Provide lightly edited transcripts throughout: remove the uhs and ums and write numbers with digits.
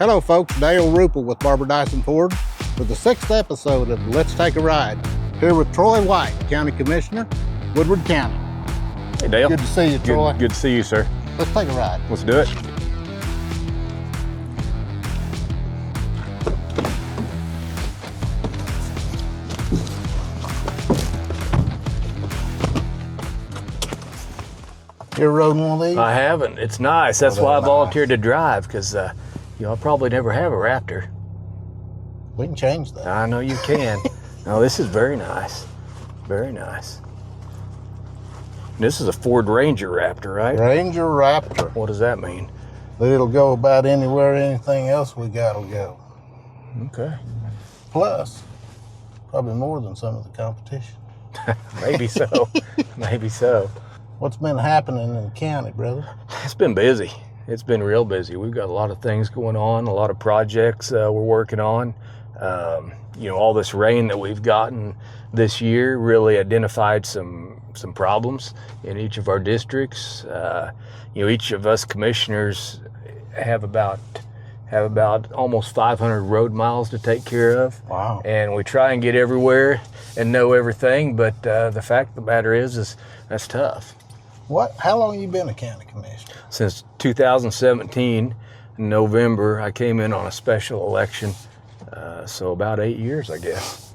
Hello folks, Dale Ruppel with Barber-Dyson Ford for the 6th episode of Let's Take a Ride. Here with Troy White, County Commissioner, Woodward County. Hey Dale. Good to see you, Troy. Good to see you, sir. Let's take a ride. Let's do it. You ever rode one of these? I haven't. It's nice. That's why I volunteered to drive, because I'll probably never have a Raptor. We can change that. I know you can. No, this is very nice. Very nice. This is a Ford Ranger Raptor, right? Ranger Raptor. What does that mean? But it'll go about anywhere anything else we got will go. Okay. Plus, probably more than some of the competition. Maybe so. Maybe so. What's been happening in the county, brother? It's been busy. It's been real busy. We've got a lot of things going on, a lot of projects we're working on. All this rain that we've gotten this year really identified some problems in each of our districts. Each of us commissioners have about almost 500 road miles to take care of. Wow. And we try and get everywhere and know everything, but the fact of the matter is that's tough. How long have you been a county commissioner? Since 2017, in November, I came in on a special election, so about 8 years, I guess.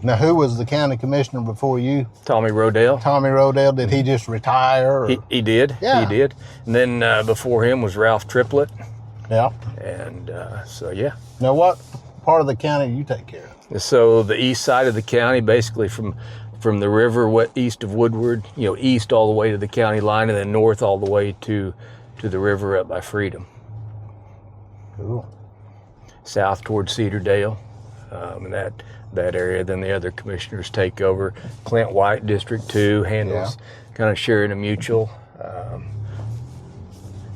Now, who was the county commissioner before you? Tommy Rodell. Tommy Rodell. Did he just retire? Or? He did. Yeah. He did. And then before him was Ralph Triplett. Yeah. And yeah. Now, what part of the county do you take care of? So the east side of the county, basically from the river east of Woodward, east all the way to the county line, and then north all the way to the river up by Freedom. Cool. South towards Cedardale, and that area. Then the other commissioners take over. Clint White, District 2, handles kind of sharing a mutual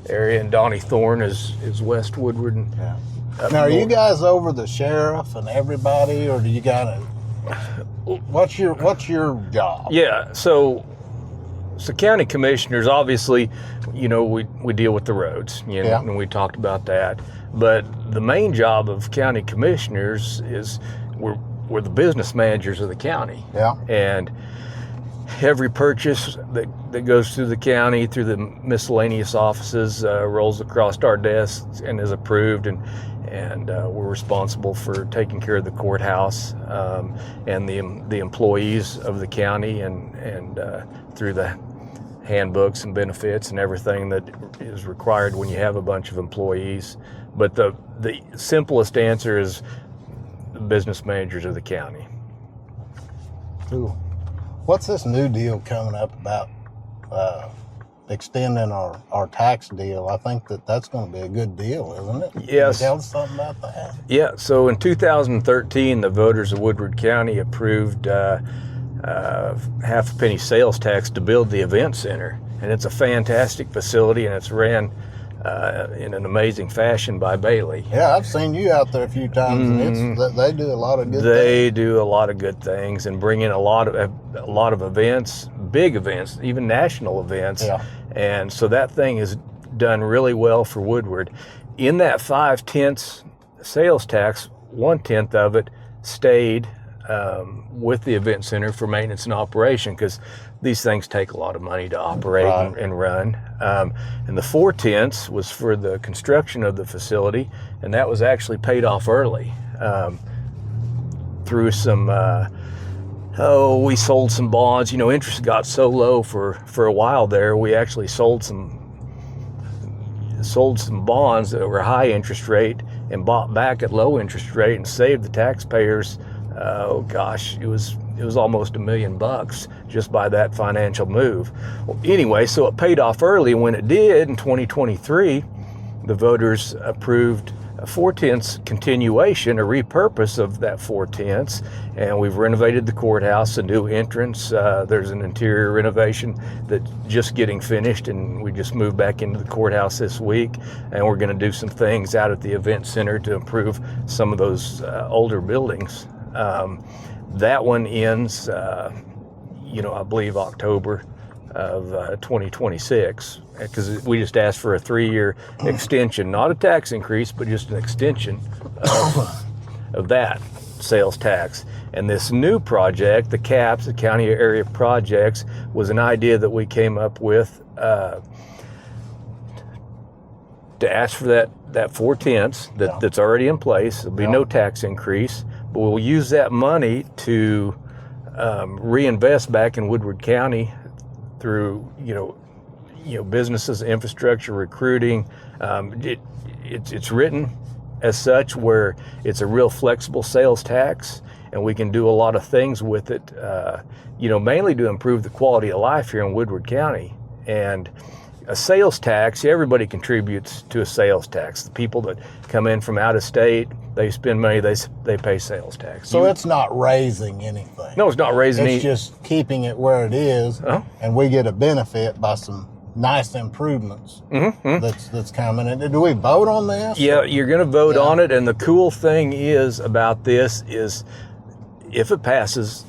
area, and Donnie Thorne is West Woodward. And now, are you guys over the sheriff and everybody, or do you got what's your job? Yeah, so county commissioners, obviously, we deal with the roads, and we talked about that. But the main job of county commissioners is we're the business managers of the county. Yeah. And every purchase that goes through the county, through the miscellaneous offices, rolls across our desks and is approved, and we're responsible for taking care of the courthouse and the employees of the county, and through the handbooks and benefits and everything that is required when you have a bunch of employees. But the simplest answer is the business managers of the county. Cool. What's this new deal coming up about extending our tax deal? I think that's going to be a good deal, isn't it? Yes. Can you tell us something about that? Yeah. So in 2013, the voters of Woodward County approved half a penny sales tax to build the event center, and it's a fantastic facility, and it's ran in an amazing fashion by Bailey. Yeah, I've seen you out there a few times, and they do a lot of good things. They do a lot of good things and bring in a lot of events, big events, even national events. Yeah. And so that thing is done really well for Woodward. In that 5/10 sales tax, 1/10 of it stayed with the event center for maintenance and operation, because these things take a lot of money to operate and run. And the 4/10 was for the construction of the facility, and that was actually paid off early through some, we sold some bonds. Interest got so low for a while there, we actually sold some bonds that were high interest rate and bought back at low interest rate and saved the taxpayers. It was almost $1 million just by that financial move. Well, anyway, so it paid off early. When it did in 2023, the voters approved a 4/10 continuation, a repurpose of that 4/10, and we've renovated the courthouse, a new entrance. There's an interior renovation that's just getting finished, and we just moved back into the courthouse this week, and we're going to do some things out at the event center to improve some of those older buildings. That one ends, I believe October of 2026, because we just asked for a 3-year extension, not a tax increase, but just an extension of that sales tax. And this new project, the CAPS, the County Area Projects, was an idea that we came up with to ask for that 4/10 that's already in place. There'll be no tax increase, but we'll use that money to reinvest back in Woodward County through businesses, infrastructure, recruiting. It's written as such where it's a real flexible sales tax, and we can do a lot of things with it. Mainly to improve the quality of life here in Woodward County. And a sales tax, everybody contributes to a sales tax. The people that come in from out of state, they spend money, they pay sales tax. So it's not raising anything. No, it's not raising It's just keeping it where it is, and we get a benefit by some nice improvements that's coming in. Do we vote on this? Yeah, you're going to vote on it, and the cool thing is about this is if it passes,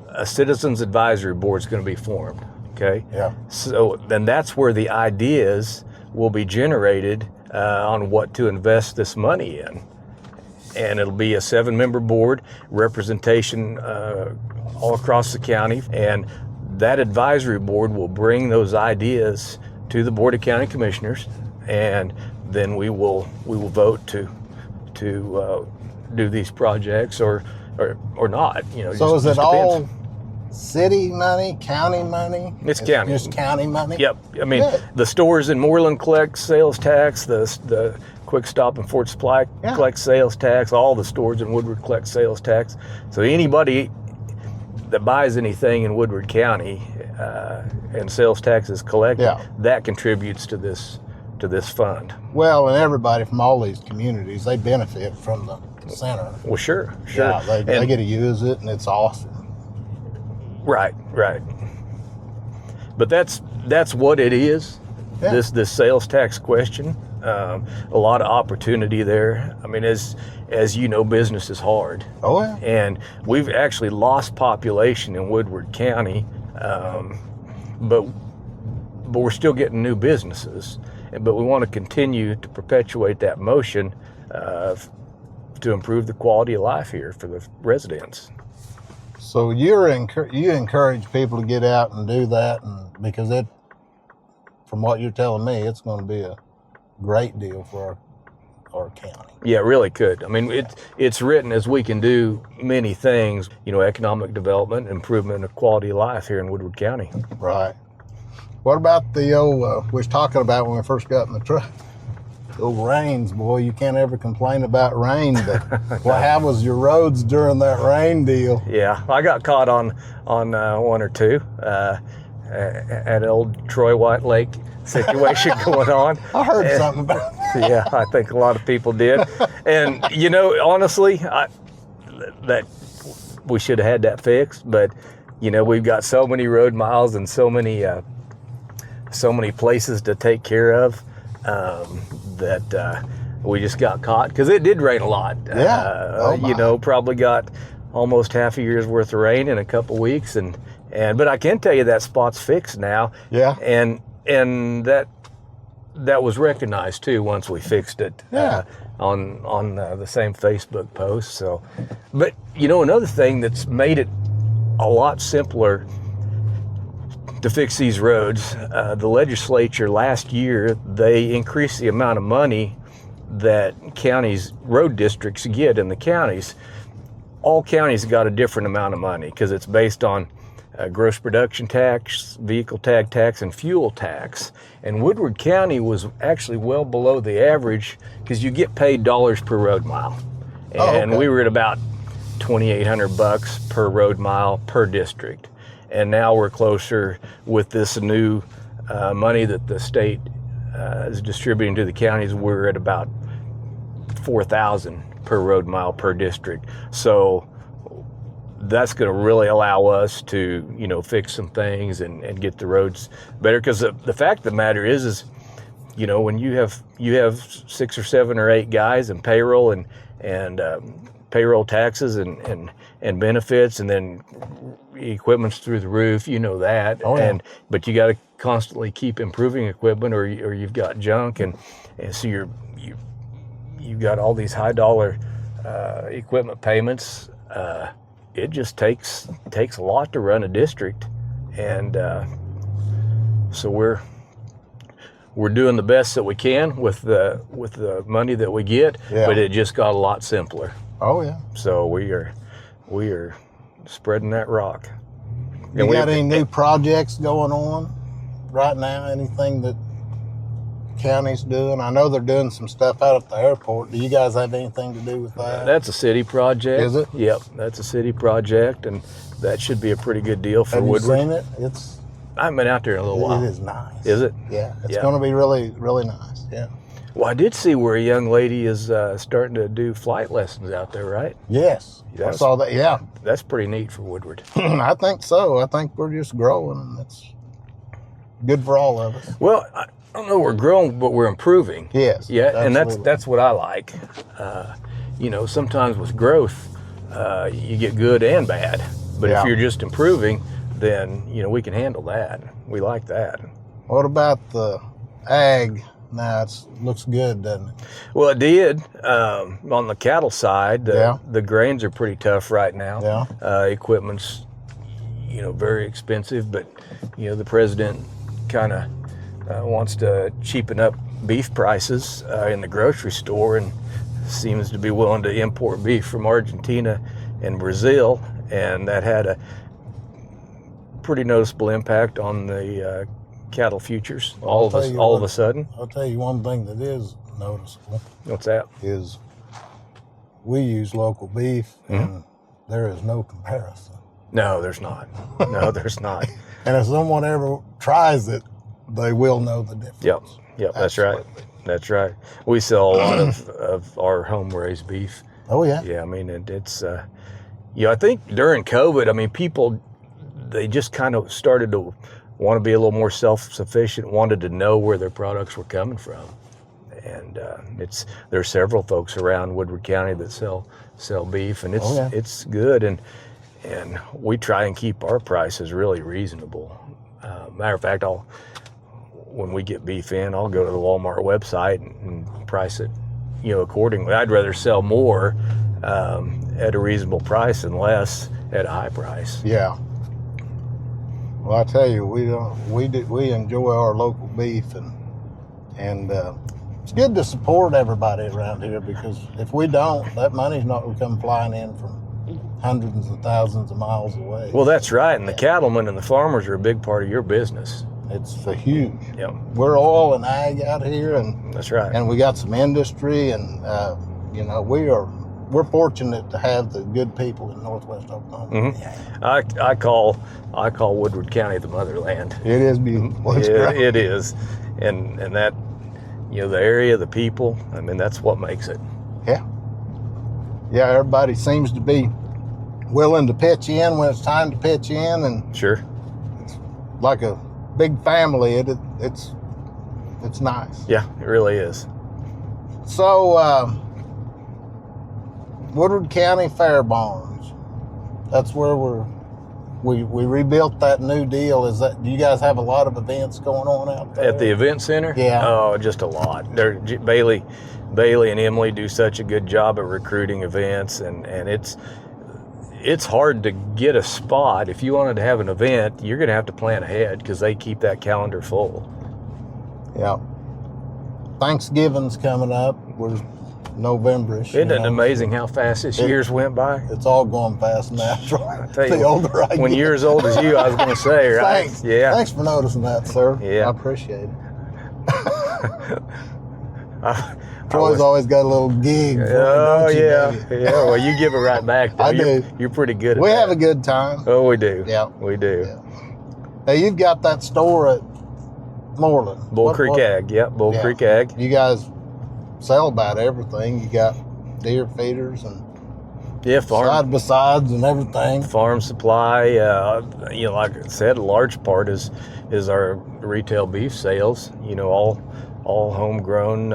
a Citizens Advisory Board is going to be formed. Okay. Yeah. So then that's where the ideas will be generated on what to invest this money in, and it'll be a 7-member board, representation all across the county, and that advisory board will bring those ideas to the Board of County Commissioners, and then we will vote to do these projects or not. So is it all city money, county money? It's county. Just county money? Yep. I mean, the stores in Moreland collect sales tax, the Quick Stop and Fort Supply collect sales tax, all the stores in Woodward collect sales tax. So anybody that buys anything in Woodward County and sales tax is collected, that contributes to this fund. Well, and everybody from all these communities, they benefit from the center. Well, sure. Yeah, they get to use it, and it's awesome. Right. But that's what it is. Yeah. This sales tax question. A lot of opportunity there. I mean, as you know, business is hard. Oh yeah. And we've actually lost population in Woodward County, but we're still getting new businesses. But we want to continue to perpetuate that motion to improve the quality of life here for the residents. So you encourage people to get out and do that, and because from what you're telling me, it's going to be a great deal for our county. Yeah, it really could. I mean, it's written as we can do many things, economic development, improvement of quality of life here in Woodward County. Right. What about the old, we was talking about when we first got in the truck, the old rains, boy, you can't ever complain about rain, but how was your roads during that rain deal? Yeah, I got caught on one or two at an old Troy White Lake situation going on. I heard something about that. Yeah, I think a lot of people did. And, honestly, that we should have had that fixed, but, we've got so many road miles and so many places to take care of that we just got caught because it did rain a lot. Yeah. Probably got almost half a year's worth of rain in a couple weeks, but I can tell you that spot's fixed now. Yeah. And that was recognized too once we fixed it. Yeah. On the same Facebook post. So, but another thing that's made it a lot simpler to fix these roads, the legislature last year, they increased the amount of money that counties, road districts get in the counties. All counties got a different amount of money because it's based on gross production tax, vehicle tag tax, and fuel tax. And Woodward County was actually well below the average because you get paid dollars per road mile. And we were at about $2,800 per road mile per district. And now we're closer with this new money that the state is distributing to the counties. We're at about $4,000 per road mile per district. So that's going to really allow us to, fix some things and get the roads better. Because the fact of the matter is, when you have 6 or 7 or 8 guys and payroll and payroll taxes and benefits, and then equipment's through the roof, that. Oh, yeah. But you got to constantly keep improving equipment, or you've got junk, and so you've got all these high dollar equipment payments. It just takes a lot to run a district, and so we're doing the best that we can with the money that we get, but it just got a lot simpler. Oh yeah. So we are spreading that rock. You got any new projects going on right now? Anything that county's doing? I know they're doing some stuff out at the airport. Do you guys have anything to do with that? That's a city project. Is it? Yep, that's a city project, and that should be a pretty good deal for Woodward. Have you seen it? I haven't been out there in a little while. It is nice. Is it? Yeah, it's going to be really, really nice. Yeah. Well, I did see where a young lady is starting to do flight lessons out there, right? Yes, I saw that. Yeah, that's pretty neat for Woodward. I think so. I think we're just growing, and that's good for all of us. Well, I don't know we're growing, but we're improving. Yes. Yeah, absolutely. and that's what I like. Sometimes with growth, you get good and bad. But if you're just improving, then we can handle that. We like that. What about the ag? Now it looks good, doesn't it? Well, it did. On the cattle side, the grains are pretty tough right now. Yeah. Equipment's, very expensive, but the president kind of wants to cheapen up beef prices in the grocery store, and seems to be willing to import beef from Argentina and Brazil, and that had a pretty noticeable impact on the cattle futures all of a sudden. I'll tell you one thing that is noticeable. What's that? Is we use local beef, and there is no comparison. No, there's not. No, there's not. And if someone ever tries it, they will know the difference. Yep, that's right. That's right. We sell a lot of our home-raised beef. Oh, yeah? Yeah, I mean, it's, I think during COVID, people, they just kind of started to want to be a little more self-sufficient, wanted to know where their products were coming from. And there's several folks around Woodward County that sell beef, and it's good. And we try and keep our prices really reasonable. Matter of fact, when we get beef in, I'll go to the Walmart website and price it, accordingly. I'd rather sell more at a reasonable price than less at a high price. Yeah. Well, I tell you, we enjoy our local beef, and it's good to support everybody around here, because if we don't, that money's not going to come flying in from hundreds of thousands of miles away. Well, that's right, and the cattlemen and the farmers are a big part of your business. It's a huge. Yep. We're all an ag out here, and that's right. And we got some industry, and we're fortunate to have the good people in Northwest Oklahoma. Mm-hmm. Yeah. I call Woodward County the motherland. It is beautiful. It is, and that the area, the people. That's what makes it. Yeah. Everybody seems to be willing to pitch in when it's time to pitch in, and sure, it's like a big family. It's nice. Yeah, it really is. So Woodward County Fair Barns, that's where we rebuilt that new deal. Do you guys have a lot of events going on out there? At the event center? Yeah. Oh, just a lot. Bailey and Emily do such a good job at recruiting events, and it's hard to get a spot. If you wanted to have an event, you're going to have to plan ahead, because they keep that calendar full. Yeah. Thanksgiving's coming up. We're November-ish. Isn't it amazing how fast this year's went by? It's all going fast now. The older I get. When you're as old as you, I was going to say, right? Thanks. Yeah. Thanks for noticing that, sir. Yeah. I appreciate it. Troy's always got a little gig. Oh, yeah. Yeah, well, you give it right back, though. I do. You're pretty good at that. We have a good time. Oh, we do. Yeah. We do. Yeah. Now, you've got that store at Moreland. Bull Creek Ag. Yep, Bull Creek Ag. You guys sell about everything. You got deer feeders and side by sides and everything. Farm supply. Like I said, a large part is our retail beef sales. All homegrown,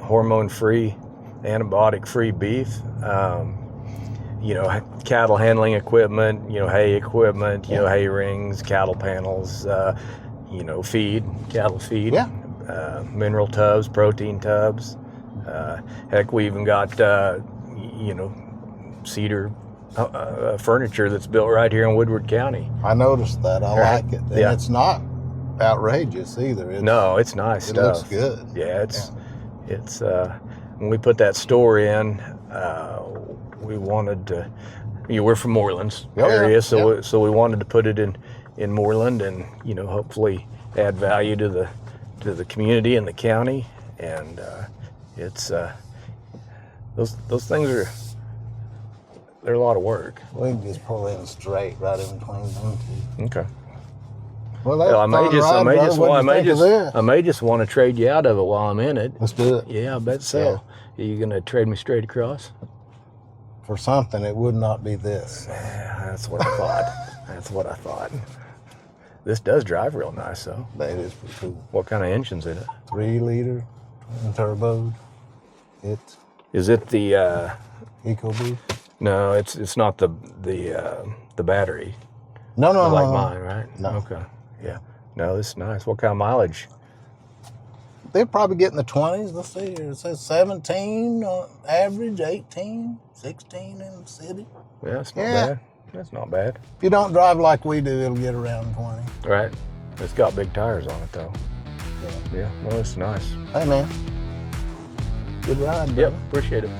hormone-free, antibiotic-free beef. you know, cattle handling equipment, you know, hay equipment, you know, hay rings, cattle panels, you know, feed, cattle feed, mineral tubs, protein tubs. Heck, we even got, you know, cedar furniture that's built right here in Woodward County. I noticed that. I like it. And it's not outrageous either. It's nice stuff. It looks good. Yeah, it's when we put that store in, we wanted to, you know, we're from Moreland's area, so we wanted to put it in Moreland, and, you know, hopefully add value to the community and the county. And it's those things they're a lot of work. We can just pull in straight right in between them two. Okay. Well, I may just want to trade you out of it while I'm in it. Let's do it. Yeah, I bet so. Are you gonna trade me straight across? For something, it would not be this. Yeah, that's what I thought. That's what I thought. This does drive real nice, though. That is pretty cool. What kind of engine's in it? 3 liter, twin turbo. Is it the EcoBoost? No, it's not the battery. No, like mine, right? No. Okay. Yeah. No, this is nice. What kind of mileage? They're probably getting the 20s. Let's see here. It says 17 on average, 18, 16 in the city. Yeah, that's not bad. That's not bad. If you don't drive like we do, it'll get around 20. Right. It's got big tires on it, though. Yeah. Yeah. Well, it's nice. Hey, man. Good ride, brother. Yep. Appreciate it.